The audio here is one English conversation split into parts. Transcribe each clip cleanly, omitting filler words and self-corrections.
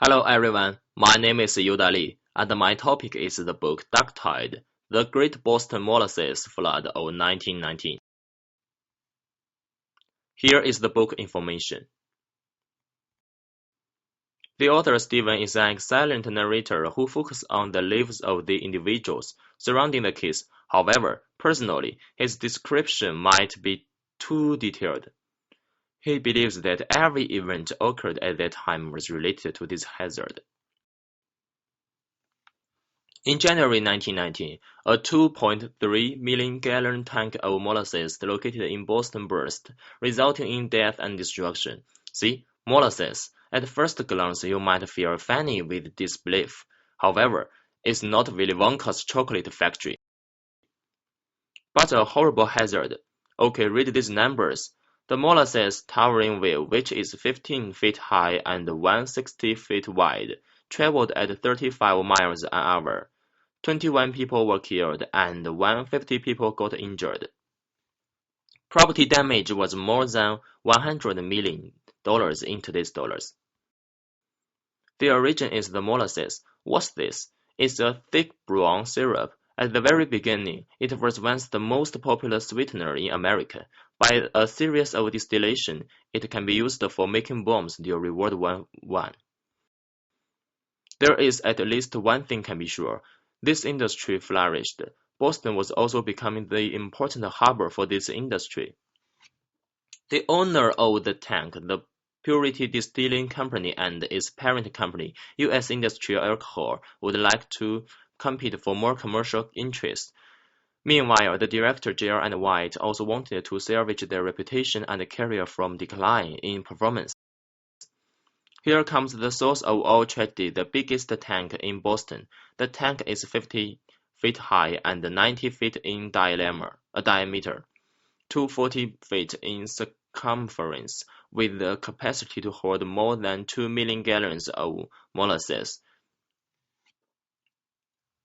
Hello everyone, my name is Yoda Lee, and my topic is the book Dark Tide: The Great Boston Molasses Flood of 1919. Here is the book information. The author Stephen is an excellent narrator who focuses on the lives of the individuals surrounding the case. However, personally, his description might be too detailed. He believes that every event occurred at that time was related to this hazard. In January 1919, a 2.3 million gallon tank of molasses located in Boston burst, resulting in death and destruction. See, molasses. At first glance, you might feel funny with disbelief. However, it's not Willy Wonka's chocolate factory, but a horrible hazard. Okay, read these numbers. The molasses towering wheel, which is 15 feet high and 160 feet wide, traveled at 35 miles an hour. 21 people were killed and 150 people got injured. Property damage was more than $100 million in today's dollars. The origin is the molasses. What's this? It's a thick brown syrup. At the very beginning, it was once the most popular sweetener in America. By a series of distillation, it can be used for making bombs during World War I. There is at least one thing can be sure. This industry flourished. Boston was also becoming the important harbor for this industry. The owner of the tank, the Purity Distilling Company, and its parent company, U.S. Industrial Alcohol, would like to compete for more commercial interests. Meanwhile, the director J.R. and White also wanted to salvage their reputation and career from decline in performance. Here comes the source of all tragedy, the biggest tank in Boston. The tank is 50 feet high and 90 feet in diameter, 240 feet in circumference, with the capacity to hold more than 2 million gallons of molasses.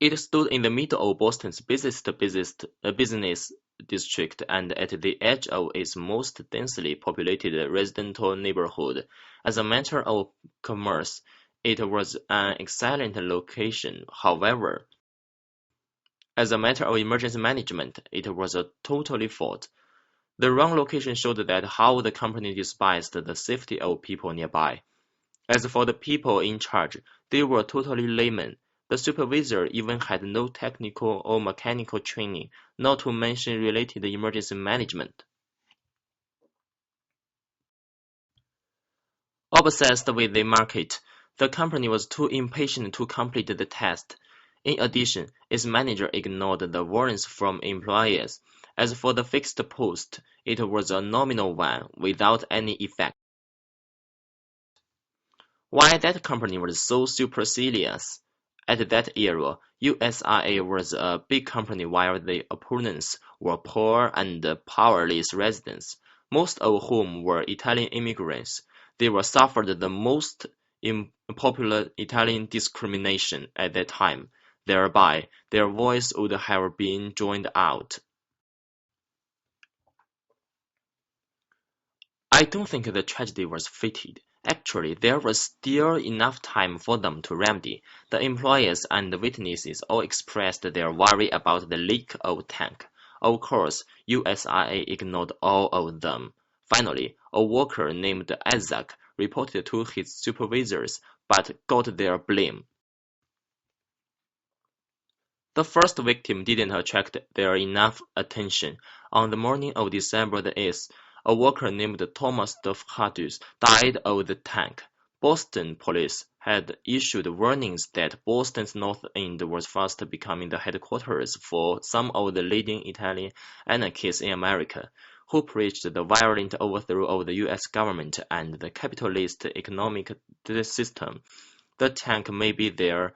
It stood in the middle of Boston's busiest business district and at the edge of its most densely populated residential neighborhood. As a matter of commerce, it was an excellent location. However, as a matter of emergency management, it was a totally fault. The wrong location showed that how the company despised the safety of people nearby. As for the people in charge, they were totally laymen. The supervisor even had no technical or mechanical training, not to mention related emergency management. Obsessed with the market, the company was too impatient to complete the test. In addition, its manager ignored the warnings from employees. As for the fixed post, it was a nominal one, without any effect. Why that company was so supercilious? At that era, USIA was a big company while the opponents were poor and powerless residents, most of whom were Italian immigrants. They were suffered the most unpopular Italian discrimination at that time. Thereby, their voice would have been drowned out. I don't think the tragedy was fated. Actually, there was still enough time for them to remedy. The employees and the witnesses all expressed their worry about the leak of tank. Of course, USIA ignored all of them. Finally, a worker named Isaac reported to his supervisors, but got their blame. The first victim didn't attract their enough attention. On the morning of December the 8th, a worker named Thomas Duff-Hardus died of the tank. Boston police had issued warnings that Boston's North End was fast becoming the headquarters for some of the leading Italian anarchists in America, who preached the violent overthrow of the U.S. government and the capitalist economic system. The tank may be their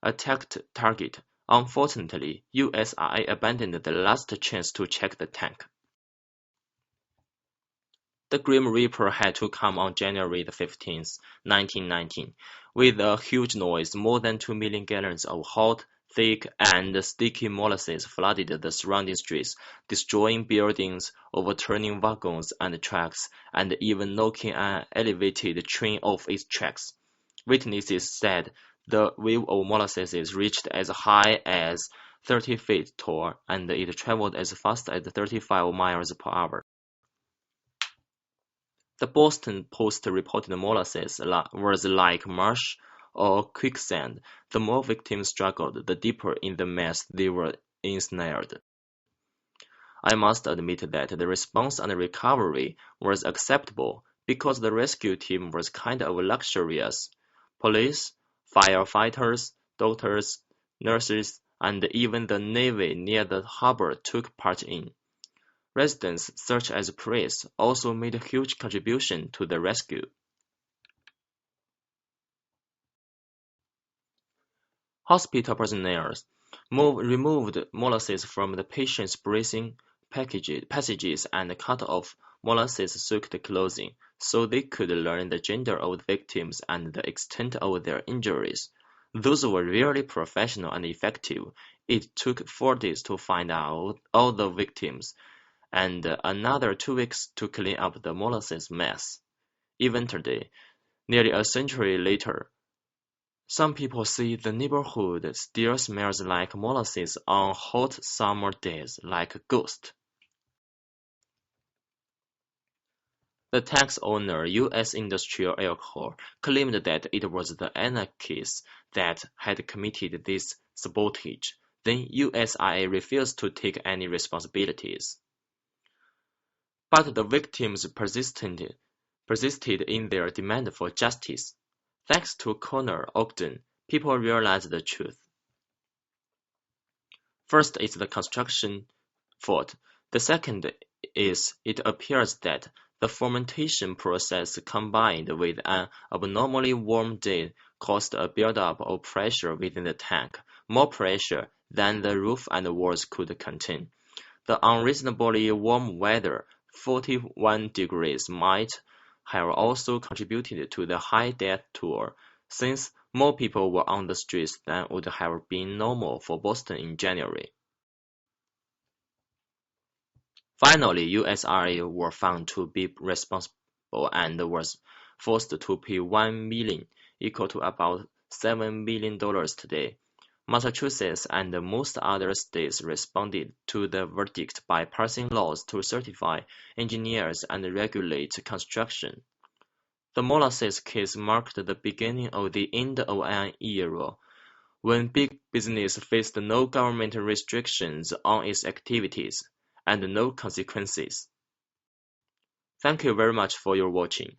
attacked target. Unfortunately, USIA abandoned the last chance to check the tank. The Grim Reaper had to come on January 15th, 1919, with a huge noise. More than 2 million gallons of hot, thick, and sticky molasses flooded the surrounding streets, destroying buildings, overturning wagons and trucks, and even knocking an elevated train off its tracks. Witnesses said the wave of molasses reached as high as 30 feet tall, and it traveled as fast as 35 miles per hour. The Boston Post reported molasses was like marsh or quicksand. The more victims struggled, the deeper in the mess they were ensnared. I must admit that the response and recovery was acceptable because the rescue team was kind of luxurious. Police, firefighters, doctors, nurses, and even the Navy near the harbor took part in. Residents, such as priests, also made a huge contribution to the rescue. Hospital personnel removed molasses from the patient's breathing passages and cut off molasses-soaked clothing, so they could learn the gender of the victims and the extent of their injuries. Those were really professional and effective. It took 4 days to find out all the victims, and another 2 weeks to clean up the molasses mess. Even today, nearly a century later, some people say the neighborhood still smells like molasses on hot summer days, like a ghost. The tax owner, U.S. Industrial Alcohol, claimed that it was the anarchists that had committed this sabotage. Then USIA refused to take any responsibilities. But the victims persisted in their demand for justice. Thanks to Connor Ogden, people realized the truth. First is the construction fault. The second is it appears that the fermentation process combined with an abnormally warm day caused a buildup of pressure within the tank, more pressure than the roof and walls could contain. The unreasonably warm weather, 41 degrees, might have also contributed to the high death toll, since more people were on the streets than would have been normal for Boston in January. Finally, USRA were found to be responsible and was forced to pay $1 million, equal to about $7 million today. Massachusetts and most other states responded to the verdict by passing laws to certify engineers and regulate construction. The molasses case marked the beginning of the end of an era when big business faced no government restrictions on its activities and no consequences. Thank you very much for your watching.